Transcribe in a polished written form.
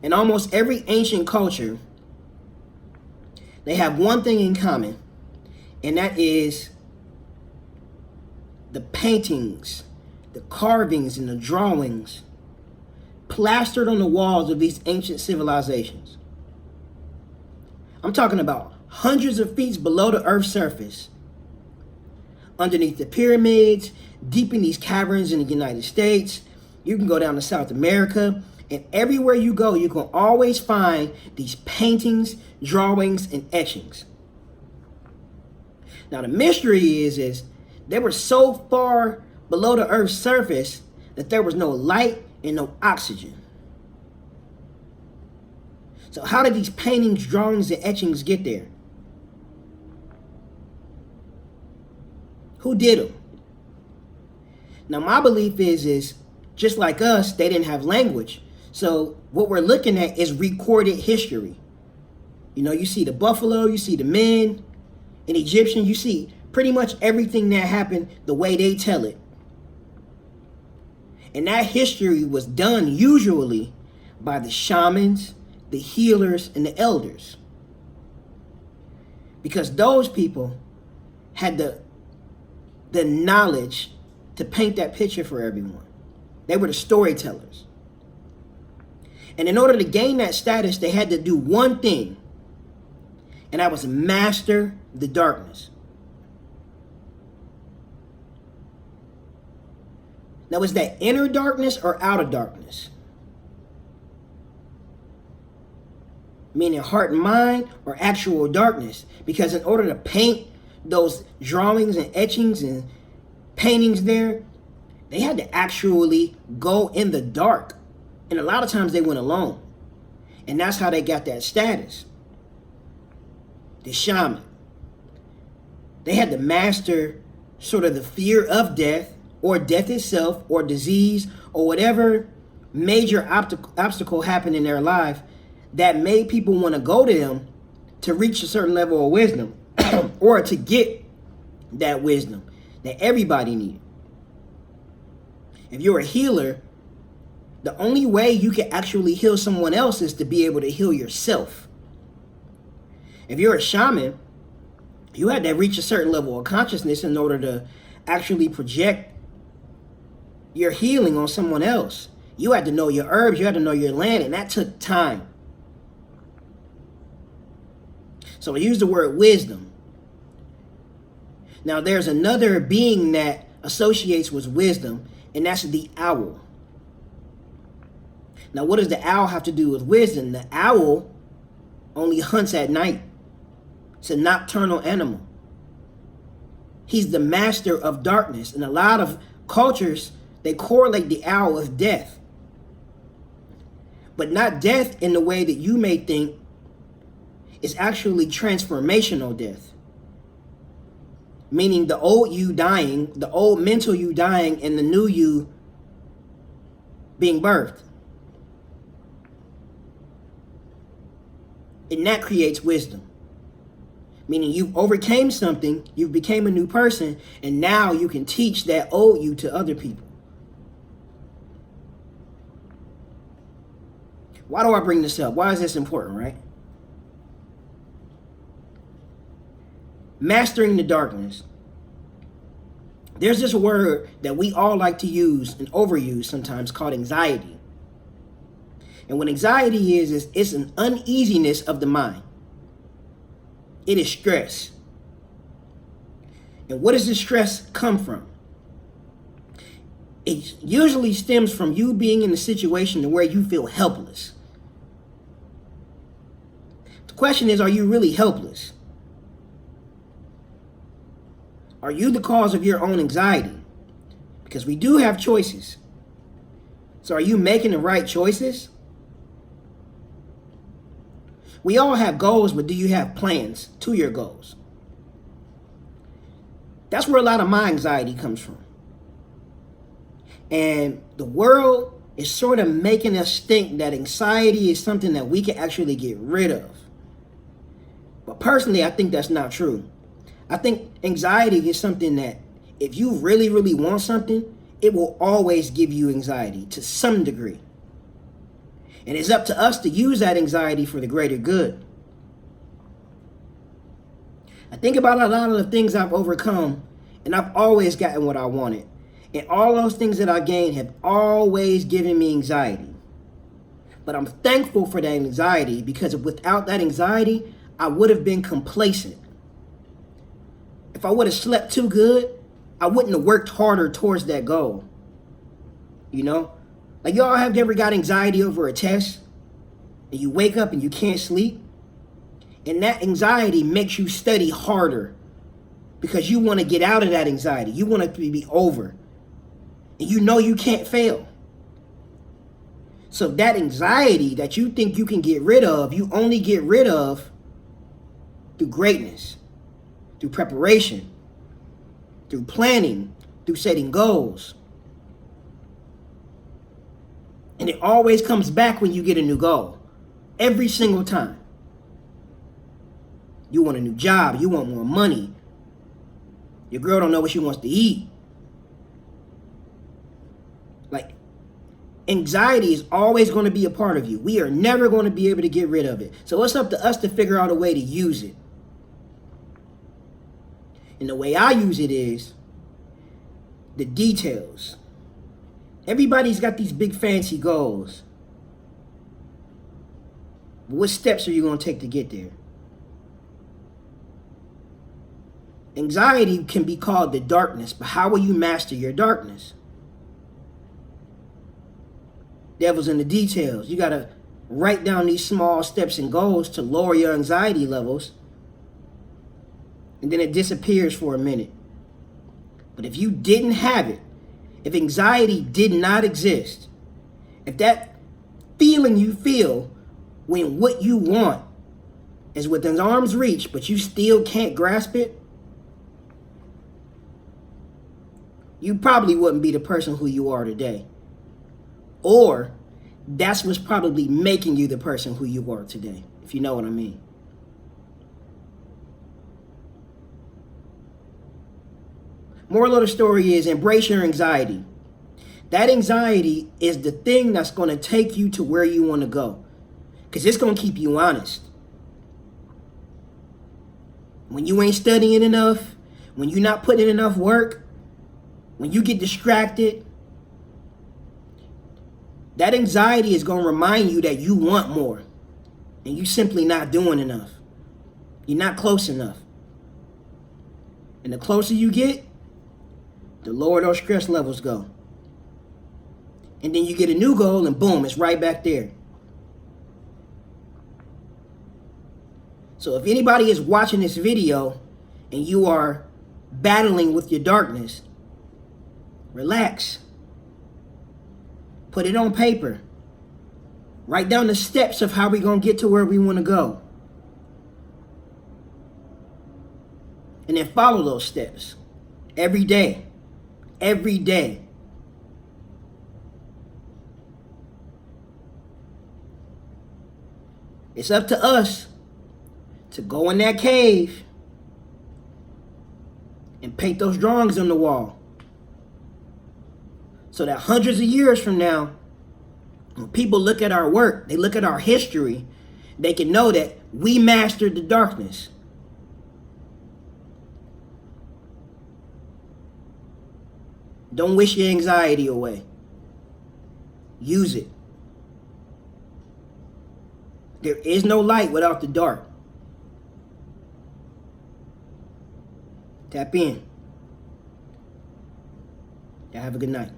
In almost every ancient culture, they have one thing in common, and that is the paintings, the carvings, and the drawings plastered on the walls of these ancient civilizations. I'm talking about hundreds of feet below the Earth's surface, underneath the pyramids, deep in these caverns in the United States. You can go down to South America, and everywhere you go, you can always find these paintings, drawings, and etchings. Now, the mystery is they were so far below the Earth's surface that there was no light and no oxygen. So how did these paintings, drawings, and etchings get there? Who did them? Now, my belief is just like us, they didn't have language. So what we're looking at is recorded history. You know, you see the buffalo, you see the men, in Egyptian, you see pretty much everything that happened the way they tell it. And that history was done usually by the shamans, the healers, and the elders. Because those people had the knowledge to paint that picture for everyone. They were the storytellers. And in order to gain that status, they had to do one thing, and that was master the darkness. Now, is that inner darkness or outer darkness? Meaning heart and mind, or actual darkness? Because in order to paint those drawings and etchings and paintings there, they had to actually go in the dark. And a lot of times they went alone. And that's how they got that status. The shaman. They had to master sort of the fear of death, or death itself, or disease, or whatever major obstacle happened in their life that made people want to go to them to reach a certain level of wisdom or to get that wisdom that everybody needed. If you're a healer, the only way you can actually heal someone else is to be able to heal yourself. If you're a shaman, you had to reach a certain level of consciousness in order to actually project your healing on someone else. You had to know your herbs, you had to know your land, and that took time. So I use the word wisdom. Now there's another being that associates with wisdom, and that's the owl. Now what does the owl have to do with wisdom? The owl only hunts at night. It's a nocturnal animal. He's the master of darkness. And a lot of cultures, they correlate the owl with death. But not death in the way that you may think. It's actually transformational death. Meaning the old you dying, the old mental you dying, and the new you being birthed. And that creates wisdom. Meaning you've overcame something, you've became a new person, and now you can teach that old you to other people. Why do I bring this up? Why is this important, right? Mastering the darkness. There's this word that we all like to use and overuse sometimes called anxiety. And what anxiety is it's an uneasiness of the mind. It is stress. And what does this stress come from? It usually stems from you being in a situation where you feel helpless. The question is, are you really helpless? Are you the cause of your own anxiety? Because we do have choices. So are you making the right choices? We all have goals, but do you have plans to your goals? That's where a lot of my anxiety comes from. And the world is sort of making us think that anxiety is something that we can actually get rid of. But personally, I think that's not true. I think anxiety is something that if you really, really want something, it will always give you anxiety to some degree. And it's up to us to use that anxiety for the greater good. I think about a lot of the things I've overcome, and I've always gotten what I wanted. And all those things that I gained have always given me anxiety. But I'm thankful for that anxiety, because without that anxiety, I would have been complacent. If I would have slept too good, I wouldn't have worked harder towards that goal. You know? Like, y'all have ever got anxiety over a test, and you wake up and you can't sleep? And that anxiety makes you study harder, because you want to get out of that anxiety. You want it to be over. And you know you can't fail. So that anxiety that you think you can get rid of, you only get rid of through greatness, through preparation, through planning, through setting goals. And it always comes back when you get a new goal. Every single time. You want a new job. You want more money. Your girl don't know what she wants to eat. Like, anxiety is always going to be a part of you. We are never going to be able to get rid of it. So it's up to us to figure out a way to use it. And the way I use it is the details. Everybody's got these big fancy goals. But what steps are you going to take to get there? Anxiety can be called the darkness, but how will you master your darkness? Devil's in the details. You got to write down these small steps and goals to lower your anxiety levels. And then it disappears for a minute. But if you didn't have it, if anxiety did not exist, if that feeling you feel when what you want is within arm's reach, but you still can't grasp it, you probably wouldn't be the person who you are today. Or that's what's probably making you the person who you are today, if you know what I mean. Moral of the story is embrace your anxiety. That anxiety is the thing that's going to take you to where you want to go, because it's going to keep you honest. When you ain't studying enough, when you're not putting in enough work, when you get distracted, that anxiety is going to remind you that you want more, and you're simply not doing enough. You're not close enough. And the closer you get, the lower those stress levels go. And then you get a new goal, and boom, it's right back there. So if anybody is watching this video and you are battling with your darkness, relax. Put it on paper. Write down the steps of how we're going to get to where we want to go. And then follow those steps every day. Every day. It's up to us to go in that cave and paint those drawings on the wall, so that hundreds of years from now, when people look at our work, they look at our history, they can know that we mastered the darkness. Don't wish your anxiety away. Use it. There is no light without the dark. Tap in. Y'all have a good night.